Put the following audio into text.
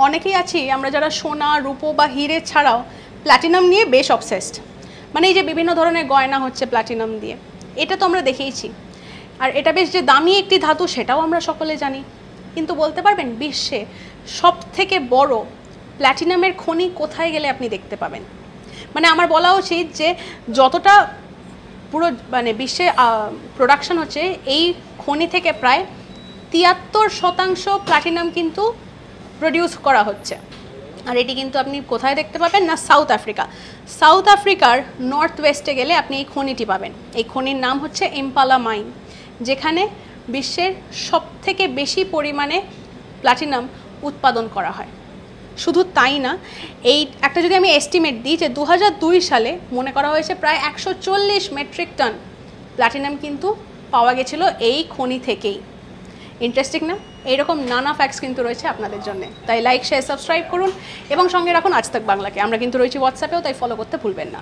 অনেকেই আছি আমরা যারা সোনা রূপো বা হিরে ছাড়াও প্ল্যাটিনাম নিয়ে বেশ অবসেসড। মানে এই যে বিভিন্ন ধরনের গয়না হচ্ছে প্ল্যাটিনাম দিয়ে, এটা তো আমরা দেখেইছি। আর এটা বেশ যে দামি একটি ধাতু সেটাও আমরা সকলে জানি। কিন্তু বলতে পারবেন বিশ্বে সব থেকে বড় প্ল্যাটিনামের খনি কোথায় গেলে আপনি দেখতে পাবেন? মানে আমার বলা উচিত যে যতটা পুরো মানে বিশ্বে প্রোডাকশন হচ্ছে, এই খনি থেকে প্রায় 73% প্ল্যাটিনাম কিন্তু প্রডিউস করা হচ্ছে। আর এটি কিন্তু আপনি কোথায় দেখতে পাবেন না, সাউথ আফ্রিকা। সাউথ আফ্রিকার নর্থ ওয়েস্টে গেলে আপনি এই খনিটি পাবেন। এই খনির নাম হচ্ছে ইম্পালা মাইন, যেখানে বিশ্বের সবথেকে বেশি পরিমাণে প্ল্যাটিনাম উৎপাদন করা হয়। শুধু তাই না, এই একটা যদি আমি এস্টিমেট দিই যে 2002 সালে মনে করা হয়েছে প্রায় 140 মেট্রিক টন প্ল্যাটিনাম কিন্তু পাওয়া গেছিল এই খনি থেকেই। ইন্টারেস্টিং না? এইরকম নানা ফ্যাক্টস কিন্তু রয়েছে আপনাদের জন্য। তাই লাইক শেয়ার সাবস্ক্রাইব করুন এবং সঙ্গে রাখুন আজ তাক বাংলাকে। আমরা কিন্তু রয়েছি হোয়াটসঅ্যাপেও, তাই ফলো করতে ভুলবেন না।